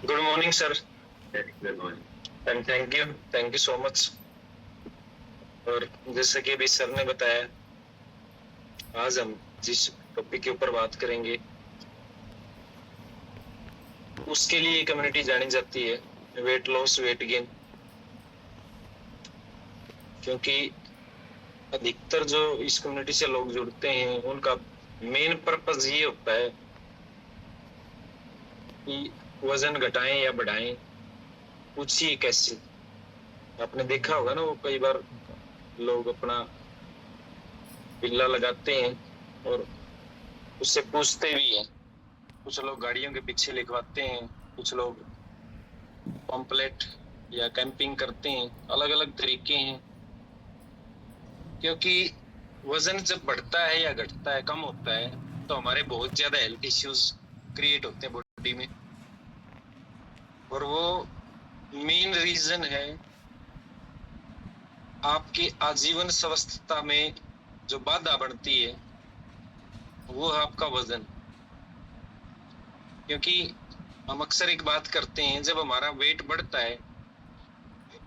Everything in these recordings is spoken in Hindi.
Good morning sir and thank you so much. और जैसे कि अभी सर ने बताया, आज हम जिस टॉपिक के ऊपर बात करेंगे उसके लिए कम्युनिटी जानी जाती है वेट लॉस वेट गेन। क्योंकि अधिकतर जो इस कम्युनिटी से लोग जुड़ते हैं उनका मेन पर्पस ये होता है कि वजन घटाएं या बढ़ाएं, पूछिए कैसे। आपने देखा होगा ना, वो कई बार लोग अपना बिल्ला लगाते हैं और उससे पूछते भी हैं। कुछ लोग गाड़ियों के पीछे लिखवाते हैं, कुछ लोग पंपलेट या कैंपिंग करते हैं, अलग अलग तरीके हैं। क्योंकि वजन जब बढ़ता है या घटता है, कम होता है, तो हमारे बहुत ज्यादा हेल्थ इश्यूज क्रिएट होते हैं बॉडी में। और वो मेन रीजन है आपकी आजीवन स्वस्थता में जो बाधा बनती है, वो है आपका वजन। क्योंकि हम अक्सर एक बात करते हैं, जब हमारा वेट बढ़ता है,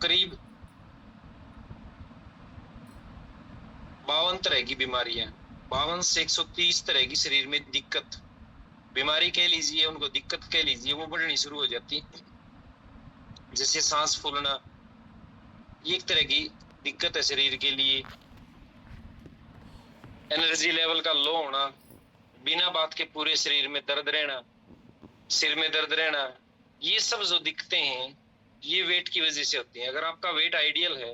करीब 52 तरह की बीमारियां, 52 से 130 तरह की शरीर में दिक्कत, बीमारी कह लीजिए, उनको दिक्कत कह लीजिए, वो बढ़नी शुरू हो जाती है। जैसे सांस फूलना, ये एक तरह की दिक्कत है शरीर के लिए। एनर्जी लेवल का लो होना, बिना बात के पूरे शरीर में दर्द रहना, सिर में दर्द रहना, ये सब जो दिक्कतें हैं ये वेट की वजह से होती हैं। अगर आपका वेट आइडियल है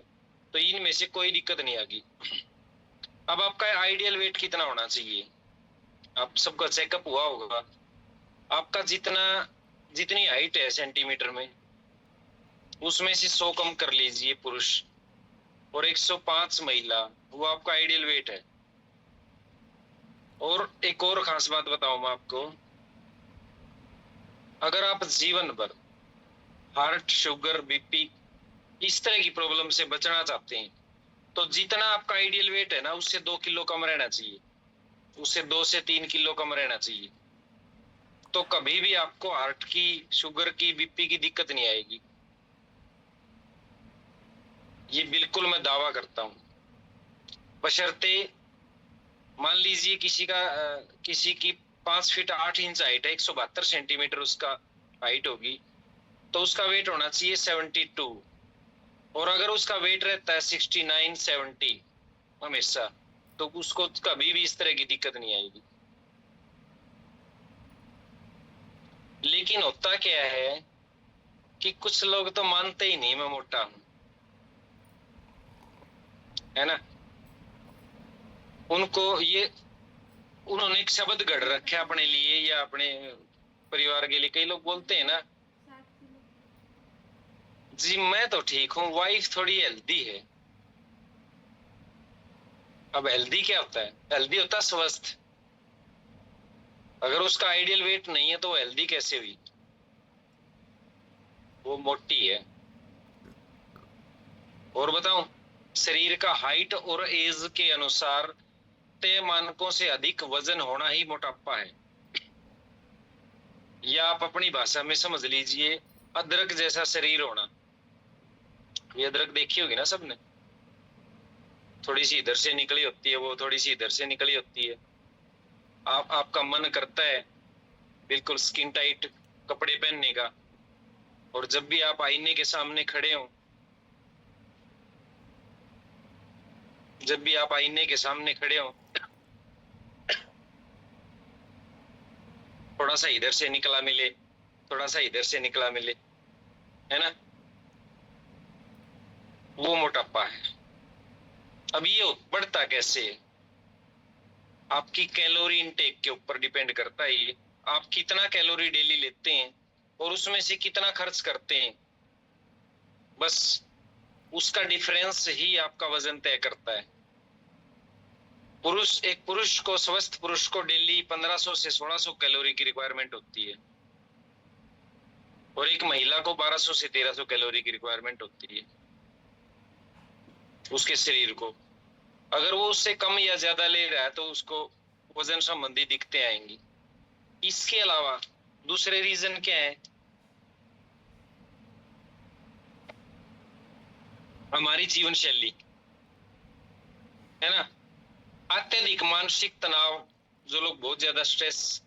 तो इनमें से कोई दिक्कत नहीं आएगी। अब आपका आइडियल वेट कितना होना चाहिए? आप सबका चेकअप हुआ होगा। आपका जितनी हाइट है सेंटीमीटर में, उसमें से 100 कम कर लीजिए पुरुष और 105 महिला, वो आपका आइडियल वेट है। और एक और खास बात बताऊं मैं आपको, अगर आप जीवन भर हार्ट, शुगर, बीपी, इस तरह की प्रॉब्लम से बचना चाहते हैं, तो जितना आपका आइडियल वेट है ना, उससे 2 किलो कम रहना चाहिए, उससे 2 से 3 किलो कम रहना चाहिए। तो कभी भी आपको हार्ट की, शुगर की, बीपी की दिक्कत नहीं आएगी। ये बिल्कुल मैं दावा करता हूँ। बशर्ते मान लीजिए किसी की 5 फीट 8 इंच हाइट है, 172 सेंटीमीटर उसका हाइट होगी, तो उसका वेट होना चाहिए 72। और अगर उसका वेट रहता है 69 70 हमेशा, तो उसको कभी भी इस तरह की दिक्कत नहीं आएगी। लेकिन होता क्या है कि कुछ लोग तो मानते ही नहीं मैं मोटा हूं, है ना। उन्होंने एक शब्द गढ़ रखे अपने लिए या अपने परिवार के लिए। कई लोग बोलते हैं ना, जी मैं तो ठीक हूँ, वाइफ थोड़ी हेल्दी है। अब हेल्दी क्या होता है? हेल्दी होता है स्वस्थ। अगर उसका आइडियल वेट नहीं है तो वो हेल्दी कैसे हुई? वो मोटी है। और बताऊं, शरीर का हाइट और एज के अनुसार तय मानकों से अधिक वजन होना ही मोटापा है। या आप अपनी भाषा में समझ लीजिए, अदरक जैसा शरीर होना। ये अदरक देखी होगी ना सबने, थोड़ी सी इधर से निकली होती है, वो थोड़ी सी इधर से निकली होती है। आपका मन करता है बिल्कुल स्किन टाइट कपड़े पहनने का, और जब भी आप आईने के सामने खड़े हो, जब भी आप आईने के सामने खड़े हो, थोड़ा सा इधर से निकला मिले, थोड़ा सा इधर से निकला मिले, है ना, वो मोटापा है। अब ये बढ़ता कैसे है? आपकी कैलोरी इनटेक के ऊपर डिपेंड करता है ये। आप कितना कैलोरी डेली लेते हैं और उसमें से कितना खर्च करते हैं, बस उसका डिफरेंस ही आपका वजन तय करता है। एक पुरुष को, स्वस्थ पुरुष को डेली 1500 से 1600 कैलोरी की रिक्वायरमेंट होती है, और एक महिला को 1200 से 1300 कैलोरी की रिक्वायरमेंट होती है उसके शरीर को। अगर वो उससे कम या ज्यादा ले रहा है तो उसको वजन संबंधी दिक्कतें आएंगी। इसके अलावा दूसरे रीजन क्या है? हमारी जीवन शैली है ना, अत्यधिक मानसिक तनाव, जो लोग बहुत ज्यादा स्ट्रेस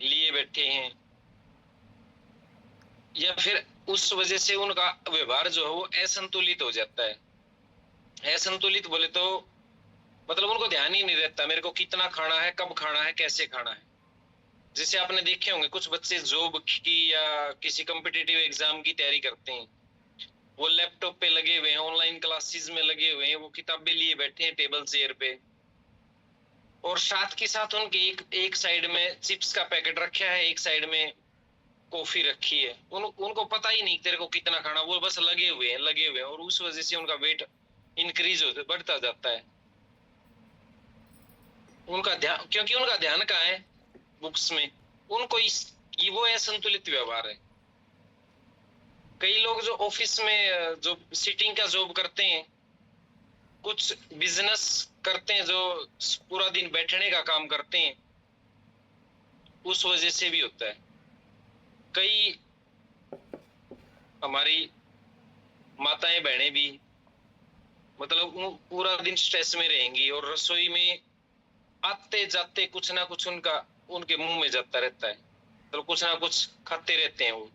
लिए बैठे हैं, या फिर उस वजह से उनका व्यवहार जो है वो असंतुलित हो जाता है। असंतुलित बोले तो मतलब उनको ध्यान ही नहीं रहता मेरे को कितना खाना है, कब खाना है, कैसे खाना है। जैसे आपने देखे होंगे कुछ बच्चे जॉब की या किसी कॉम्पिटिटिव एग्जाम की तैयारी करते हैं, वो लैपटॉप पे लगे हुए हैं, ऑनलाइन क्लासेस में लगे हुए हैं, वो किताबें लिए बैठे हैं टेबल चेयर पे, और साथ के साथ उनके एक साइड में चिप्स का पैकेट रखा है, एक साइड में कॉफी रखी है। उनको पता ही नहीं तेरे को कितना खाना, वो बस लगे हुए हैं, और उस वजह से उनका वेट इंक्रीज हो बढ़ता जाता है। उनका ध्यान, क्योंकि उनका ध्यान कहाँ है, बुक्स में। उनको ये वो असंतुलित व्यवहार है। कई लोग जो ऑफिस में जो सिटिंग का जॉब करते हैं, कुछ बिजनेस करते हैं जो पूरा दिन बैठने का काम करते हैं, उस वजह से भी होता है। कई हमारी माताएं बहनें भी मतलब पूरा दिन स्ट्रेस में रहेंगी, और रसोई में आते जाते कुछ ना कुछ उनके मुंह में जाता रहता है, तो कुछ ना कुछ खाते रहते हैं वो।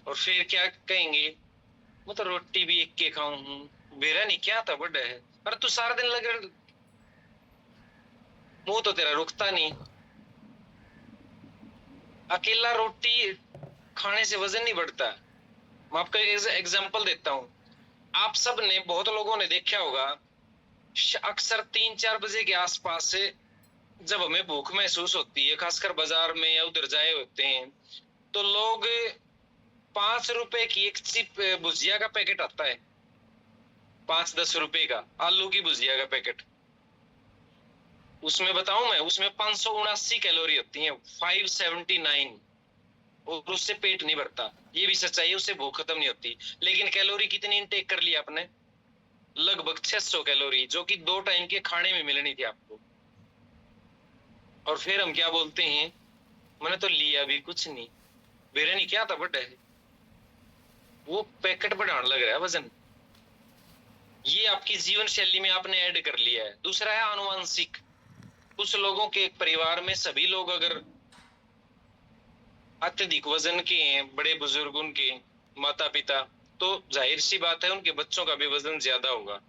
और फिर क्या कहेंगे, मैं तो रोटी भी एक के खाऊं हूँ, बेरा नहीं क्या था बड़ा है, अरे तू सारा दिन लगे, मुंह तो तेरा रुकता नहीं। अकेला रोटी खाने से वजन नहीं बढ़ता। मैं आपको एक एग्जांपल देता हूँ। आप सब ने, बहुत लोगों ने देखा होगा, अक्सर 3-4 बजे के आसपास से जब हमें भूख महसूस होती है, खासकर बाजार में या उधर जाए होते हैं, तो लोग 5 रुपए की एक चिप भुजिया का पैकेट आता है, 5-10 रुपए का आलू की भुजिया का पैकेट, उसमें बताऊं मैं, उसमें 579 कैलोरी होती है, 579, और उससे पेट नहीं भरता। ये भी सच्चाई है, उससे भूख खत्म नहीं होती। लेकिन कैलोरी कितनी इनटेक कर लिया आपने, लगभग 600 कैलोरी, जो कि 2 टाइम के खाने में मिलनी थी आपको। और फिर हम क्या बोलते हैं, मैंने तो लिया भी कुछ नहीं, मेरे नहीं क्या था बड़ा है, वो पैकेट बढ़ाने लग रहा है वजन। ये आपकी जीवन शैली में आपने ऐड कर लिया है। दूसरा है आनुवंशिक। कुछ लोगों के परिवार में सभी लोग अगर अत्यधिक वजन के हैं, बड़े बुजुर्ग उनके माता पिता, तो जाहिर सी बात है उनके बच्चों का भी वजन ज्यादा होगा।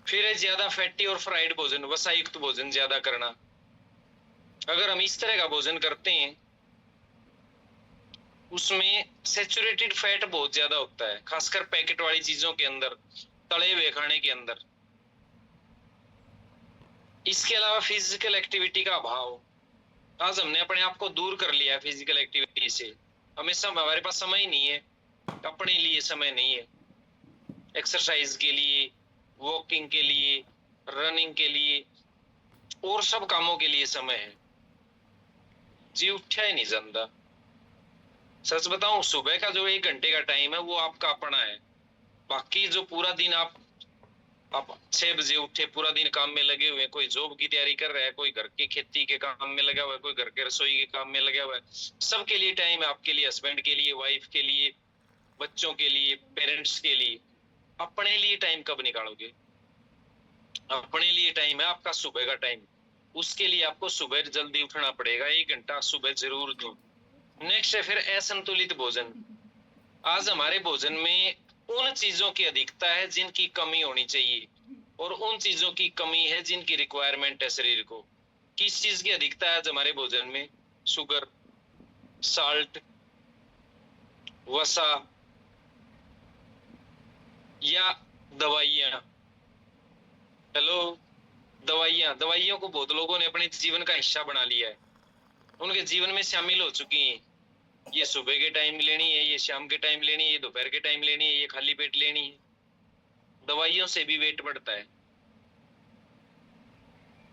फिर है ज्यादा फैटी और फ्राइड भोजन, वसायुक्त भोजन ज्यादा करना। अगर हम इस तरह का भोजन करते हैं, उसमें सेचुरेटेड फैट बहुत ज्यादा होता है, खासकर पैकेट वाली चीजों के अंदर, तले हुए खाने के अंदर। इसके अलावा फिजिकल एक्टिविटी का अभाव। आज हमने अपने आप को दूर कर लिया है फिजिकल एक्टिविटी से। हमारे पास समय ही नहीं है, अपने लिए समय नहीं है, एक्सरसाइज के लिए, वॉकिंग के लिए, रनिंग के लिए, और सब कामों के लिए समय है। जी उठा ही नहीं ਜਾਂਦਾ। सच बताऊं, सुबह का जो 1 घंटे का टाइम है वो आपका अपना है। बाकी जो पूरा दिन आप 6 बजे उठे, पूरा दिन काम में लगे हुए हैं, कोई जॉब की तैयारी कर रहा है, कोई घर की खेती के काम में लगा हुआ है, कोई घर के रसोई के काम में लगा हुआ है। सबके लिए टाइम है, आपके लिए, हस्बैंड के लिए, वाइफ के लिए, बच्चों के लिए, पेरेंट्स के लिए। अपने लिए टाइम कब निकालोगे? अपने लिए टाइम है आपका सुबह का टाइम। उसके लिए आपको सुबह जल्दी उठना पड़ेगा, 1 घंटा सुबह जरूर दो। नेक्स्ट है फिर असंतुलित भोजन। आज हमारे भोजन में उन चीजों की अधिकता है जिनकी कमी होनी चाहिए, और उन चीजों की कमी है जिनकी रिक्वायरमेंट है शरीर को। किस चीज की अधिकता है आज हमारे भोजन में? शुगर, साल्ट, वसा, या दवाइयां। हेलो, दवाइयों को बहुत लोगों ने अपने जीवन का हिस्सा बना लिया है, उनके जीवन में शामिल हो चुकी हैं। ये सुबह के टाइम लेनी है, ये शाम के टाइम लेनी है, ये दोपहर के टाइम लेनी है, ये खाली पेट लेनी है। दवाइयों से भी वेट बढ़ता है।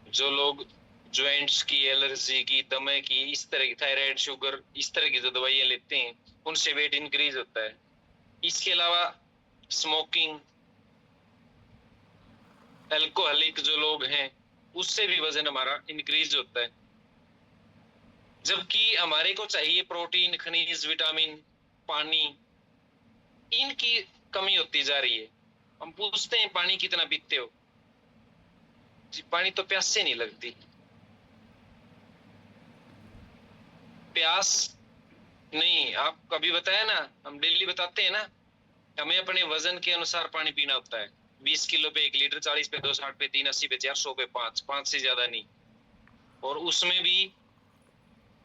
जो लोग ज्वाइंट्स की, एलर्जी की, दमे की, इस तरह की, थायराइड, शुगर, इस तरह की जो दवाइयां लेते हैं, उनसे वेट इंक्रीज होता है। इसके अलावा स्मोकिंग, अल्कोहलिक जो लोग हैं, उससे भी वजन हमारा इंक्रीज होता है। जबकि हमारे को चाहिए प्रोटीन, खनिज, विटामिन, पानी, इनकी कमी होती जा रही है। हम पूछते हैं पानी कितना पीते हो जी, पानी तो प्यास से नहीं लगती। प्यास नहीं, आप कभी बताया ना, हम डेली बताते हैं ना, हमें अपने वजन के अनुसार पानी पीना होता है। 20 किलो पे 1 लीटर, 40 पे 2, 60 पे 3, 80 पे 4, 100 पे 5 से ज्यादा नहीं। और उसमें भी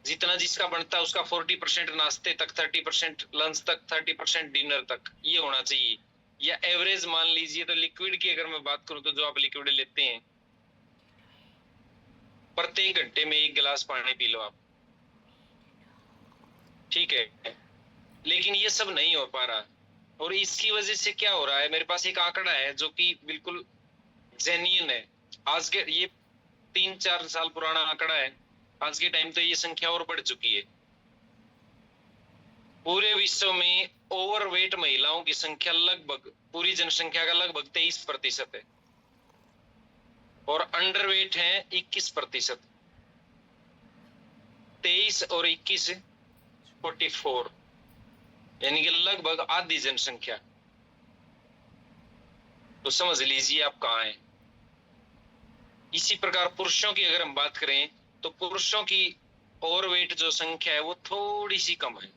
जितना जिसका बनता है उसका 40% नाश्ते तक, 30% लंच तक, 30% डिनर तक ये होना चाहिए। या एवरेज मान लीजिए। तो लिक्विड की अगर मैं बात करूं तो जो आप लिक्विड लेते हैं, प्रत्येक घंटे में 1 गिलास पानी पी लो आप, ठीक है। लेकिन ये सब नहीं हो पा रहा, और इसकी वजह से क्या हो रहा है, मेरे पास एक आंकड़ा है जो कि बिल्कुल जेन्युइन है। आज के ये 3-4 साल पुराना आंकड़ा है। आज के टाइम तो ये संख्या और बढ़ चुकी है। पूरे विश्व में ओवरवेट महिलाओं की संख्या लगभग पूरी जनसंख्या का लगभग 23% है, और अंडरवेट है 21%। 23 और 21 44, यानी कि लगभग आधी जनसंख्या। तो समझ लीजिए आप कहाँ हैं। इसी प्रकार पुरुषों की अगर हम बात करें तो पुरुषों की ओवरवेट जो संख्या है वो थोड़ी सी कम है,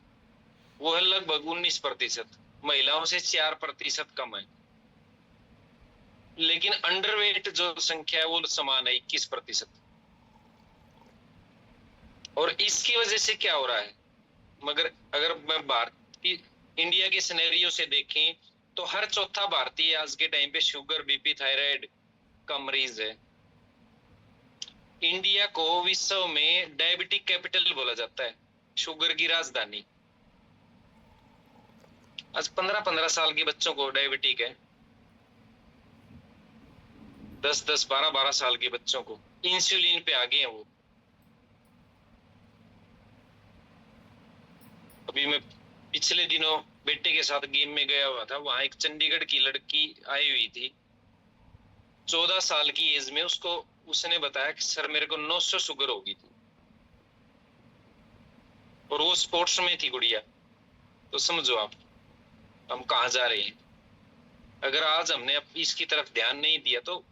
वो है लगभग 19%, महिलाओं से 4% कम है। लेकिन अंडरवेट जो संख्या है वो समान है, 21%। और इसकी वजह से क्या हो रहा है, मगर अगर मैं भारत की इंडिया के सिनेरियो से देखें तो हर चौथा भारतीय आज के टाइम पे शुगर, बीपी, थायराइड का मरीज है। इंडिया को विश्व में डायबिटिक कैपिटल बोला जाता है, शुगर की राजधानी। आज 15-15 साल के बच्चों को डायबिटिक है, 10-10, 12-12 साल के बच्चों को इंसुलिन पे आ गए हैं वो। अभी मैं पिछले दिनों बेटे के साथ गेम में गया हुआ था, वहां एक चंडीगढ़ की लड़की आई हुई थी, 14 साल की एज में। उसने बताया कि सर मेरे को 900 शुगर हो गई थी, और वो स्पोर्ट्स में थी गुड़िया। तो समझो आप हम कहाँ जा रहे हैं। अगर आज हमने इसकी तरफ ध्यान नहीं दिया तो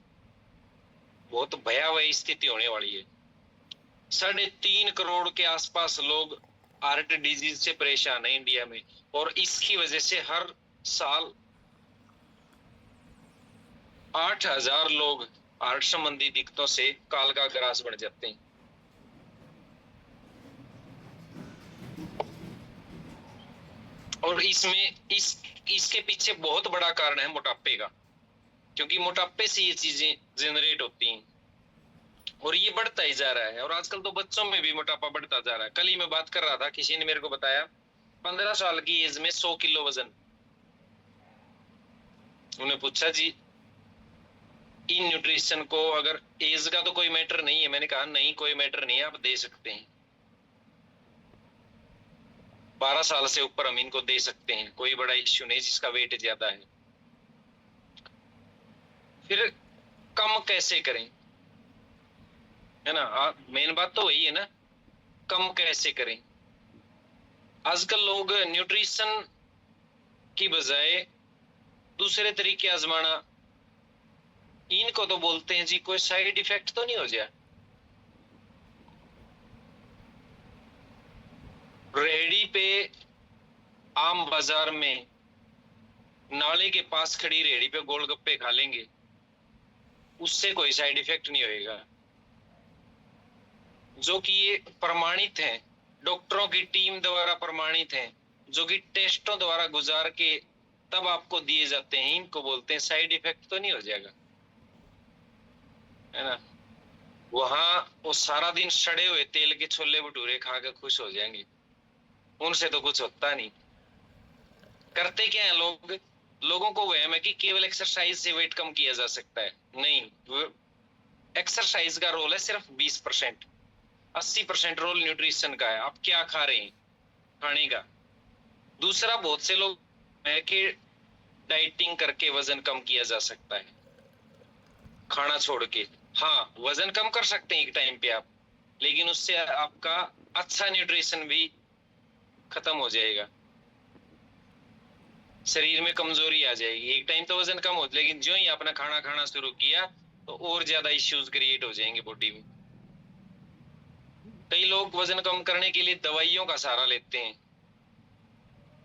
बहुत भयावह स्थिति होने वाली है। 3.5 करोड़ के आसपास लोग हार्ट डिजीज से परेशान है इंडिया में, और इसकी वजह से हर साल 8,000 लोग हार्ट संबंधी दिक्कतों से काल का ग्रास बन जाते हैं। और इसके पीछे बहुत बड़ा कारण है मोटापे का, क्योंकि मोटापे से ये चीजें जनरेट होती हैं, और ये बढ़ता ही जा रहा है। और आजकल तो बच्चों में भी मोटापा बढ़ता जा रहा है। कल ही मैं बात कर रहा था, किसी ने मेरे को बताया 15 साल की एज में 100 किलो वजन। उन्हें पूछा जी इन न्यूट्रिशन को, अगर एज का तो कोई मैटर नहीं है। मैंने कहा नहीं, कोई मैटर नहीं है, आप दे सकते हैं। 12 साल से ऊपर हम इनको दे सकते हैं, कोई बड़ा इश्यू नहीं जिसका वेट ज्यादा है। फिर कम कैसे करें, है ना। मेन बात तो वही है ना, कम कैसे करें। आजकल लोग न्यूट्रिशन की बजाय दूसरे तरीके आजमाना, इनको तो बोलते हैं जी कोई साइड इफेक्ट तो नहीं हो जाए। रेहड़ी पे, आम बाजार में, नाले के पास खड़ी रेहड़ी पे गोलगप्पे खा लेंगे, उससे कोई साइड इफेक्ट नहीं होएगा। जो कि ये प्रमाणित है, डॉक्टरों की टीम द्वारा प्रमाणित है, जो कि टेस्टों द्वारा गुजार के तब आपको दिए जाते हैं, इनको बोलते हैं साइड इफेक्ट तो नहीं हो जाएगा, है ना। वहां वो सारा दिन सड़े हुए तेल के छोले भटूरे खा के खुश हो जाएंगे, उनसे तो कुछ होता नहीं। करते क्या है लोग, लोगों को वहम है कि केवल एक्सरसाइज से वेट कम किया जा सकता है। नहीं, एक्सरसाइज का रोल है सिर्फ 20%, 80% रोल न्यूट्रिशन का है। आप क्या खा रहे हैं, खाने का। दूसरा, बहुत से लोग है कि डाइटिंग करके वजन कम किया जा सकता है, खाना छोड़ के। हाँ, वजन कम कर सकते हैं एक टाइम पे आप, लेकिन उससे आपका अच्छा न्यूट्रिशन भी खत्म हो जाएगा। शरीर में कमजोरी आ जाएगी। एक टाइम तो वजन कम हो, लेकिन जो ही अपना खाना खाना शुरू किया तो और ज्यादा इश्यूज क्रिएट हो जाएंगे बॉडी में। कई लोग वजन कम करने के लिए दवाइयों का सहारा लेते हैं,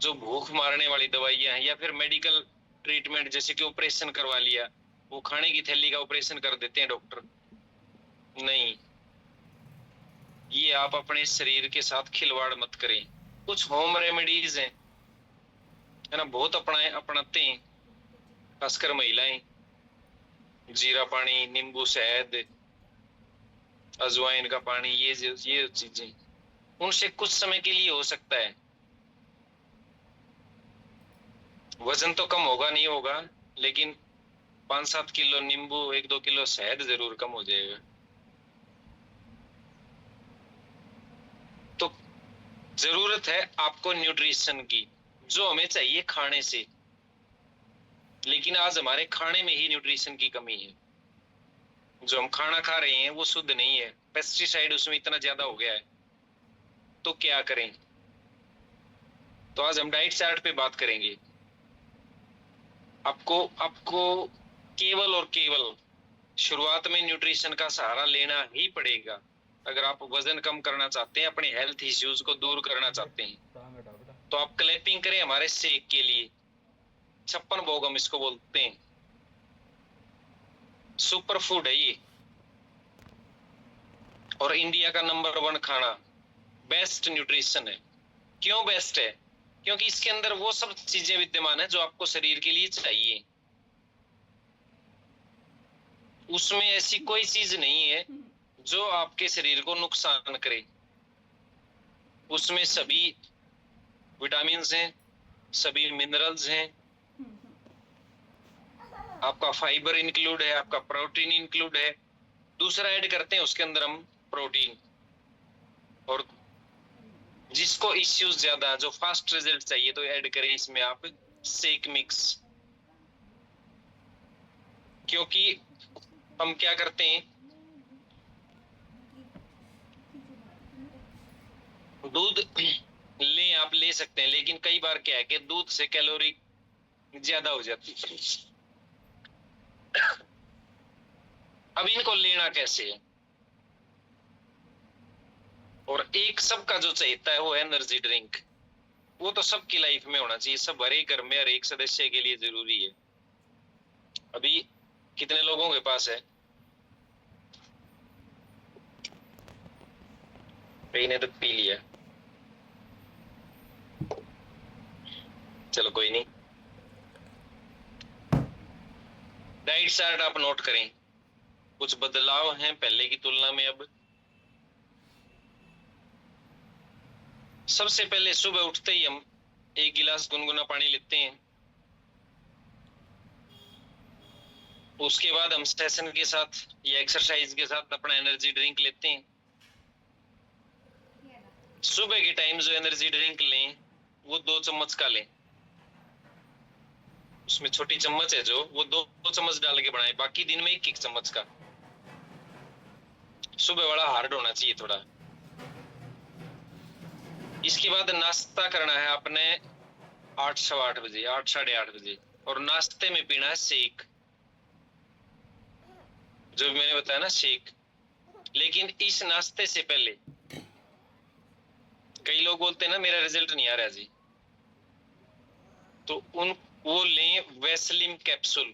जो भूख मारने वाली दवाइयां हैं, या फिर मेडिकल ट्रीटमेंट, जैसे कि ऑपरेशन करवा लिया, वो खाने की थैली का ऑपरेशन कर देते हैं डॉक्टर। नहीं, ये आप अपने शरीर के साथ खिलवाड़ मत करें। कुछ होम रेमेडीज हैं, है ना, बहुत अपनाते हैं, खासकर महिलाएं। जीरा पानी, नींबू शहद, अजवाइन का पानी, ये चीजें उनसे कुछ समय के लिए हो सकता है। वजन तो कम होगा नहीं होगा, लेकिन 5-7 किलो नींबू, 1-2 किलो शहद जरूर कम हो जाएगा। तो जरूरत है आपको न्यूट्रिशन की, जो हमें चाहिए खाने से, लेकिन आज हमारे खाने में ही न्यूट्रिशन की कमी है। जो हम खाना खा रहे हैं वो शुद्ध नहीं है, पेस्टिसाइड उसमें इतना ज्यादा हो गया है। तो क्या करें? तो आज हम डाइट चार्ट पे बात करेंगे। आपको आपको केवल और केवल शुरुआत में न्यूट्रिशन का सहारा लेना ही पड़ेगा, अगर आप वजन कम करना चाहते हैं, अपने हेल्थ इश्यूज को दूर करना चाहते हैं। तो आप क्लैपिंग करें हमारे शेक के लिए। 56 भोग हम इसको बोलते हैं। सुपर फूड है ये, और इंडिया का नंबर 1 खाना, बेस्ट न्यूट्रिशन है। क्यों बेस्ट है? क्योंकि इसके अंदर वो सब चीजें विद्यमान है जो आपको शरीर के लिए चाहिए। उसमें ऐसी कोई चीज नहीं है जो आपके शरीर को नुकसान करे। उसमें सभी विटामिन्स हैं, सभी मिनरल्स हैं, आपका फाइबर इंक्लूड है, आपका प्रोटीन इंक्लूड है। दूसरा ऐड करते हैं उसके अंदर हम प्रोटीन। और जिसको इश्यूज ज्यादा, जो फास्ट रिजल्ट चाहिए, तो ऐड करें इसमें आप शेक मिक्स। क्योंकि हम क्या करते हैं, दूध ले आप ले सकते हैं, लेकिन कई बार क्या है कि दूध से कैलोरी ज्यादा हो जाती है। अब इनको लेना कैसे है? और एक सबका जो चाहता है वो एनर्जी ड्रिंक, वो तो सबकी लाइफ में होना चाहिए, सब हर एक घर में हर एक सदस्य के लिए जरूरी है। अभी कितने लोगों के पास है? कई ने तो पी लिया, चलो कोई नहीं। डाइट चार्ट आप नोट करें, कुछ बदलाव हैं पहले की तुलना में अब। सबसे पहले सुबह उठते ही हम 1 गिलास गुनगुना पानी लेते हैं। उसके बाद हम सेशन के साथ या एक्सरसाइज के साथ अपना एनर्जी ड्रिंक लेते हैं। सुबह के टाइम जो एनर्जी ड्रिंक लें वो 2 चम्मच का लें। उसमें छोटी चम्मच है जो, वो 2 चम्मच डाल के बनाए, बाकी दिन में 1-1 चम्मच का। सुबह वाला हार्ड होना चाहिए थोड़ा। इसके बाद नाश्ता करना है आपने 8, सवा 8 बजे, 8, साढ़े 8 बजे, और नाश्ते में पीना है शेक, जो मैंने बताया ना शेक। लेकिन इस नाश्ते से पहले कई लोग बोलते हैं ना मेरा रिजल्ट नहीं आ रहा जी, तो वो लें वैसलीन कैप्सूल।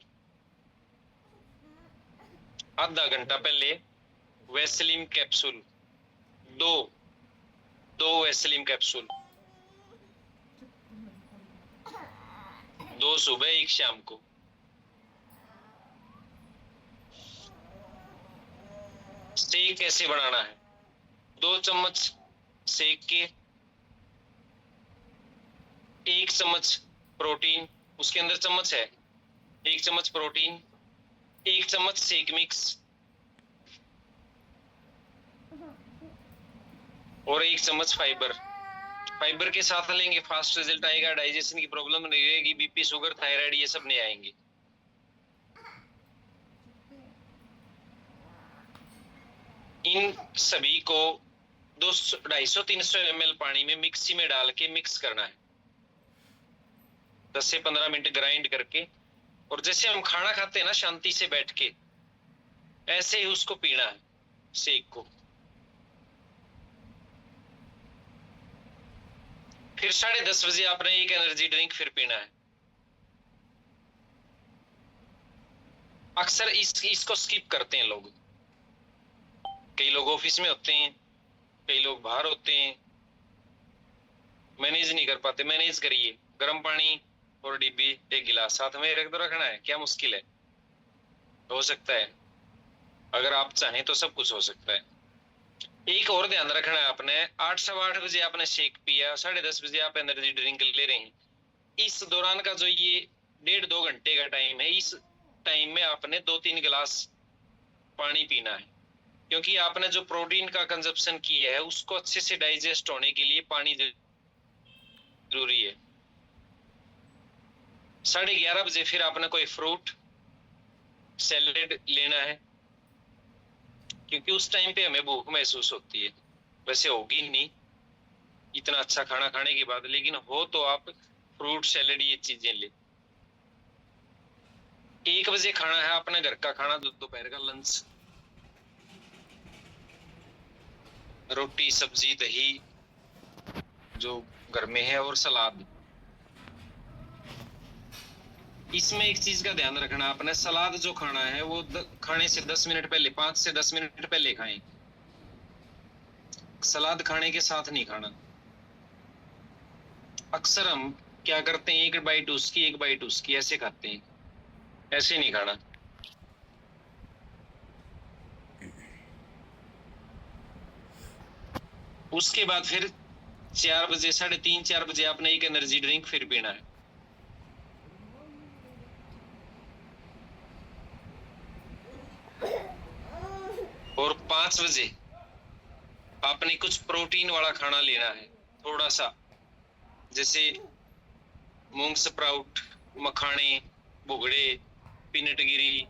आधा घंटा पहले वैसलीन कैप्सूल, दो वैसलीन कैप्सूल, 2 सुबह 1 शाम को। शेक कैसे बनाना है? 2 चम्मच शेक के, 1 चम्मच प्रोटीन, उसके अंदर चम्मच है, 1 चम्मच प्रोटीन, 1 चम्मच शेक मिक्स, और 1 चम्मच फाइबर। फाइबर के साथ लेंगे फास्ट रिजल्ट आएगा, डाइजेशन की प्रॉब्लम नहीं रहेगी, बीपी, शुगर, थायराइड ये सब नहीं आएंगे। इन सभी को 250-300 ml पानी में मिक्सी में डाल के मिक्स करना है। 10 से 15 मिनट ग्राइंड करके, और जैसे हम खाना खाते हैं ना शांति से बैठ के, ऐसे ही उसको पीना है, शेक को। फिर 10:30 बजे आपने एक एनर्जी ड्रिंक फिर पीना है। अक्सर इसको स्किप करते हैं लोग। कई लोग ऑफिस में होते हैं, कई लोग बाहर होते हैं, मैनेज नहीं कर पाते। मैनेज करिए, गर्म पानी और डिब्बी 1 गिलास साथ में रख दो, रखना है, क्या मुश्किल है, हो सकता है। अगर आप चाहें तो सब कुछ हो सकता है। एक और ध्यान रखना है आपने, 8, 8:15 बजे आपने शेक पिया, 10:30 बजे आप एनर्जी ड्रिंक ले रहे हैं, इस दौरान का जो ये 1.5-2 घंटे का टाइम है, इस टाइम में आपने 2-3 गिलास पानी पीना है, क्योंकि आपने जो प्रोटीन का कंजप्शन किया है उसको अच्छे से डाइजेस्ट होने के लिए पानी जरूरी है। 11:30 बजे फिर आपने कोई फ्रूट सैलेड लेना है, क्योंकि उस टाइम पे हमें भूख महसूस होती है। वैसे होगी नहीं इतना अच्छा खाना खाने के बाद, लेकिन हो तो आप फ्रूट सैलेड ये चीजें ले। 1 बजे खाना है अपने घर का खाना, दोपहर का लंच, रोटी सब्जी दही जो घर में है और सलाद। इसमें एक चीज का ध्यान रखना आपने, सलाद जो खाना है वो खाने से 10 मिनट पहले, 5 से 10 मिनट पहले खाएं। सलाद खाने के साथ नहीं खाना। अक्सर हम क्या करते हैं, एक बाइट उसकी ऐसे खाते हैं, ऐसे नहीं खाना। उसके बाद फिर 4 बजे, 3:30-4 बजे आपने एक एनर्जी ड्रिंक फिर पीना है। और 5 बजे आपने कुछ प्रोटीन वाला खाना लेना है, थोड़ा सा, जैसे मूंग स्प्राउट, मखाने, भुगड़े, पीनट गिरी,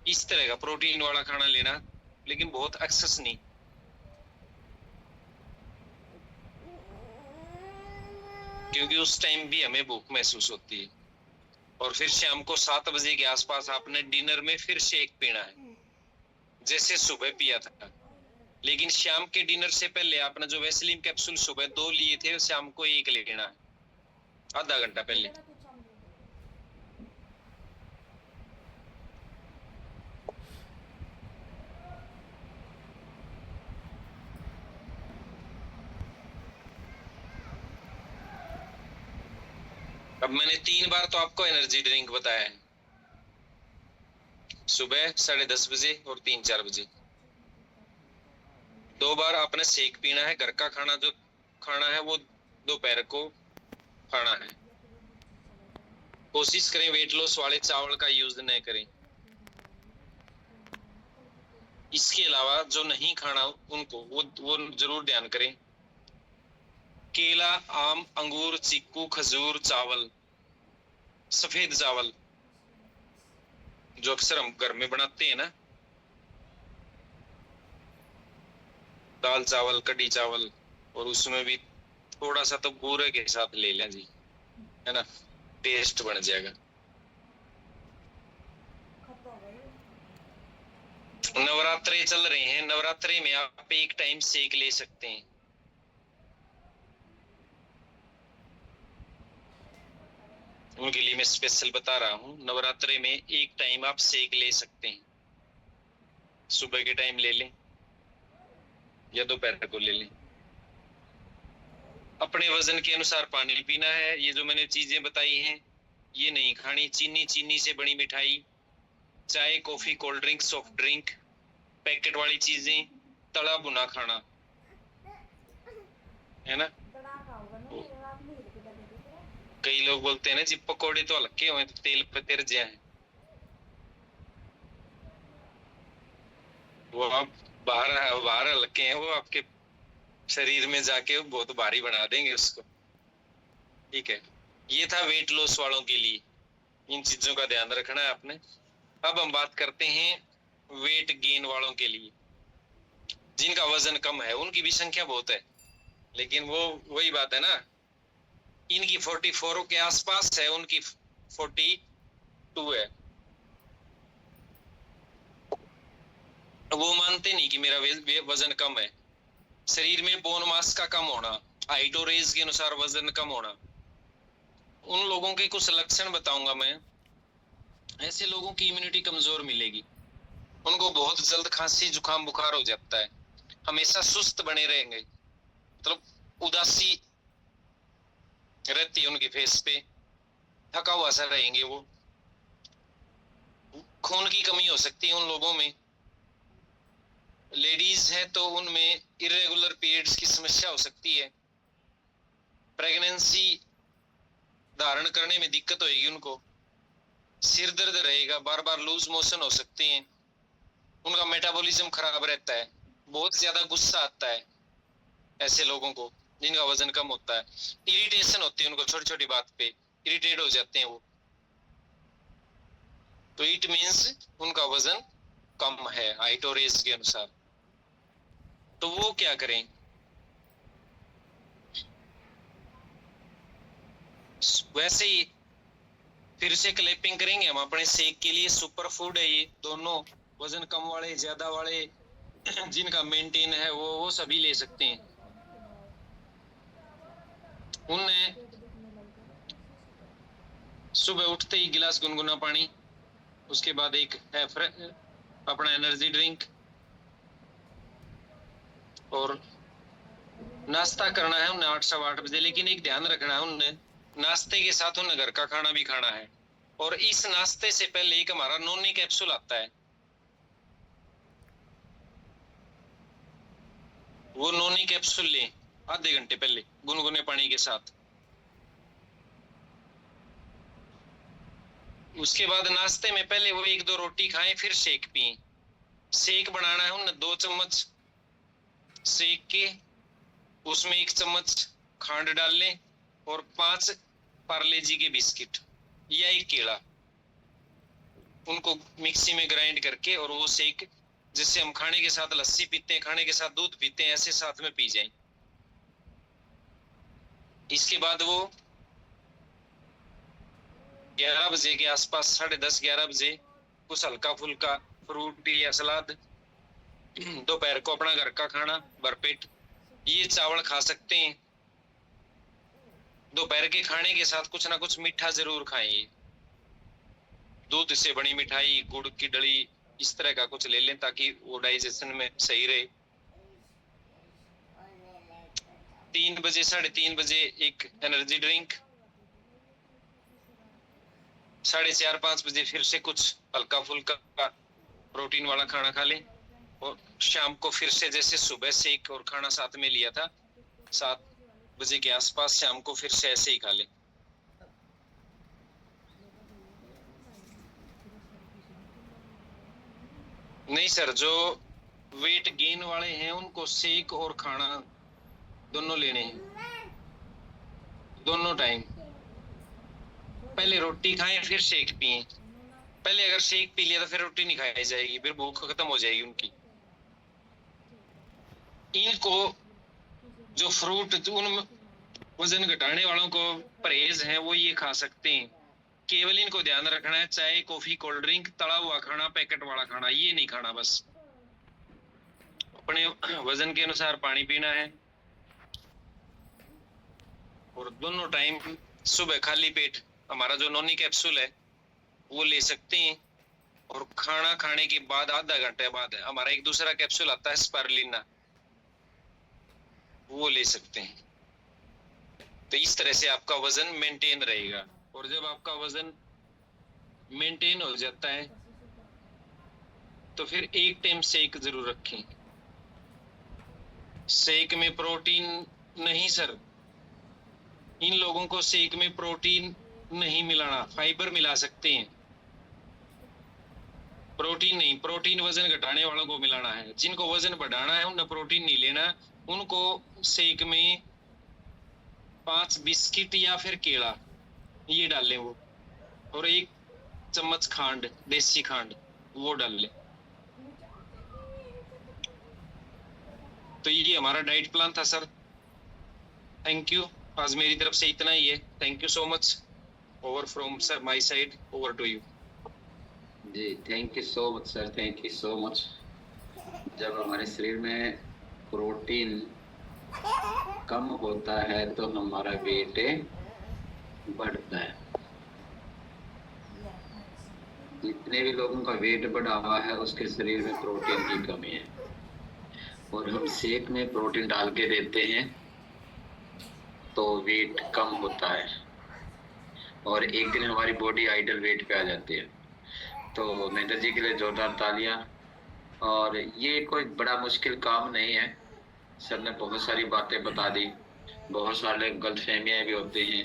इस तरह का प्रोटीन वाला खाना लेना, लेकिन बहुत एक्सेस नहीं। क्योंकि उस टाइम भी हमें भूख महसूस होती है। और फिर शाम को 7 बजे के आसपास आपने डिनर में फिर शेक पीना है, जैसे सुबह पिया था, लेकिन शाम के डिनर से पहले आपने जो वैसलीन कैप्सूल सुबह 2 लिए थे, शाम को 1 लेना है, आधा घंटा पहले। अब मैंने 3 बार तो आपको एनर्जी ड्रिंक बताया है, सुबह 10:30 बजे और 3-4 बजे। 2 बार आपने शेक पीना है। घर का खाना जो खाना है वो दोपहर को खाना है। कोशिश करें वेट लॉस वाले चावल का यूज न करें। इसके अलावा जो नहीं खाना उनको वो जरूर ध्यान करें। केला, आम, अंगूर, चीकू, खजूर, चावल, सफेद चावल जो अक्सर हम घर में बनाते हैं ना, दाल चावल, कड़ी चावल, और उसमें भी थोड़ा सा तो बूरे के साथ ले लें जी, है ना, टेस्ट बन जाएगा। नवरात्रे चल रहे हैं, नवरात्रे में आप एक टाइम शेक ले सकते हैं। उनके लिए मैं स्पेशल बता रहा हूँ, नवरात्रे में एक टाइम आप शेक ले सकते हैं। सुबह के टाइम ले लें या दोपहर को ले लें। अपने वजन के अनुसार पानी पीना है। ये जो मैंने चीजें बताई हैं ये नहीं खानी। चीनी से बनी मिठाई, चाय, coffee, cold drink, soft drink, packet वाली चीजें, तला भुना खाना, है ना। कई लोग बोलते हैं ना जी पकौड़े तो हल्के हुए तो तेल पे तिर जाए, वो आप बाहर हल्के हैं, वो आपके शरीर में जाके बहुत भारी बना देंगे उसको। ठीक है, ये था वेट लॉस वालों के लिए, इन चीजों का ध्यान रखना है आपने। अब हम बात करते हैं वेट गेन वालों के लिए। जिनका वजन कम है उनकी भी संख्या बहुत है, लेकिन वो वही बात है ना, इनकी 44 के आसपास है, उनकी 42 है। वो मानते नहीं कि मेरा वजन कम है। शरीर में बोन मास का कम होना, हाइट और एज के अनुसार वजन कम होना, उन लोगों के कुछ लक्षण बताऊंगा मैं। ऐसे लोगों की इम्यूनिटी कमजोर मिलेगी, उनको बहुत जल्द खांसी जुकाम बुखार हो जाता है, हमेशा सुस्त बने रहेंगे, मतलब उदासी रहती है उनके फेस पे, थका हुआ सा रहेंगे वो। खून की कमी हो सकती है उन लोगों में। लेडीज है तो उनमें इरेगुलर पीरियड्स की समस्या हो सकती है। प्रेगनेंसी धारण करने में दिक्कत होगी उनको। सिर दर्द रहेगा, बार बार लूज मोशन हो सकते हैं। उनका मेटाबॉलिज्म खराब रहता है, बहुत ज्यादा गुस्सा आता है ऐसे लोगों को जिनका वजन कम होता है। इरिटेशन होती है उनको, छोटी छोटी बात पे इरिटेट हो जाते हैं वो, तो इट मीन्स उनका वजन कम है हाइट और एज के अनुसार। तो वो क्या करें? वैसे ही फिर से क्लैपिंग करेंगे हम अपने शेक के लिए। सुपर फूड है ये दोनों, वजन कम वाले ज्यादा वाले जिनका मेंटेन है वो सभी ले सकते हैं। उन्हें सुबह उठते ही गिलास गुनगुना पानी, उसके बाद एक है अपना एनर्जी ड्रिंक, और नाश्ता करना है उन्हें 8 सवा 8 बजे। लेकिन एक ध्यान रखना है, उन्हें नाश्ते के साथ उन्हें घर का खाना भी खाना है। और इस नाश्ते से पहले एक हमारा नोनी कैप्सूल आता है, वो नोनी कैप्सूल लें आधे घंटे पहले गुनगुने पानी के साथ। उसके बाद नाश्ते में पहले वो 1-2 रोटी खाएं, फिर शेक पिए। शेक बनाना है उन्हें 2 चम्मच सेक के उसमें 1 चम्मच खांड डाल लें और 5 पार्ले जी के बिस्किट या 1 केला, उनको मिक्सी में ग्राइंड करके, और वो शेक जिससे हम खाने के साथ लस्सी पीते हैं, खाने के साथ दूध पीते हैं, ऐसे साथ में पी जाएं। इसके बाद वो 11 बजे के आसपास, 10:30-11 बजे कुछ हल्का फुल्का फ्रूट या सलाद, दोपहर को अपना घर का खाना भरपेट ये चावल खा सकते हैं। दोपहर के खाने के साथ कुछ ना कुछ मीठा जरूर खाएं, दूध से बनी मिठाई, गुड़ की डली, इस तरह का कुछ ले लें ताकि वो डाइजेशन में सही रहे। 3 बजे 3:30 बजे एक एनर्जी ड्रिंक, 4:30-5 बजे फिर से कुछ हल्का फुल्का प्रोटीन वाला खाना खा लें, और शाम को फिर से जैसे सुबह शेक और खाना साथ में लिया था 7 बजे के आसपास, शाम को फिर से ऐसे ही खा लें। नहीं सर, जो वेट गेन वाले हैं उनको शेक और खाना दोनों लेने हैं, दोनों टाइम। पहले रोटी खाएं फिर शेक पिए। पहले अगर शेक पी लिया तो फिर रोटी नहीं खाई जाएगी, फिर भूख खत्म हो जाएगी उनकी। इनको जो फ्रूट, उन वजन घटाने वालों को परहेज है वो ये खा सकते हैं। केवल इनको ध्यान रखना है, चाय कॉफी कोल्ड ड्रिंक तला हुआ खाना, पैकेट वाला खाना ये नहीं खाना। बस अपने वजन के अनुसार पानी पीना है, और दोनों टाइम सुबह खाली पेट हमारा जो नोनी कैप्सूल है वो ले सकते हैं, और खाना खाने के बाद आधा घंटे बाद हमारा एक दूसरा कैप्सूल आता है स्पारुलिना, वो ले सकते हैं। तो इस तरह से आपका वजन मेंटेन रहेगा। और जब आपका वजन मेंटेन हो जाता है तो फिर एक टाइम शेक जरूर रखें। शेक में प्रोटीन नहीं सर, इन लोगों को शेक में प्रोटीन नहीं मिलाना, फाइबर मिला सकते हैं, प्रोटीन नहीं। प्रोटीन वजन घटाने वालों को मिलाना है, जिनको वजन बढ़ाना है उन्हें प्रोटीन नहीं लेना, उनको शेक में 5 बिस्किट या फिर केला ये डाल लें वो, और 1 चम्मच खांड, देसी खांड वो डाल लें। तो ये हमारा डाइट प्लान था सर। Thank you. आज मेरी तरफ से इतना ही है। Thank you so much. Over from sir my side, over to you. जी thank you so much sir, thank you so much. जब हमारे शरीर में प्रोटीन कम होता है तो हमारा वेट बढ़ता है। जितने भी लोगों का वेट बढ़ा हुआ है उसके शरीर में प्रोटीन की कमी है, और हम शेक में प्रोटीन डाल के देते हैं तो वेट कम होता है, और एक दिन हमारी बॉडी आइडल वेट पे आ जाती है। तो महेंद्र जी के लिए जोरदार तालियां। और ये कोई बड़ा मुश्किल काम नहीं है, सर ने बहुत सारी बातें बता दी। बहुत सारे गलतफहमियां भी होती हैं,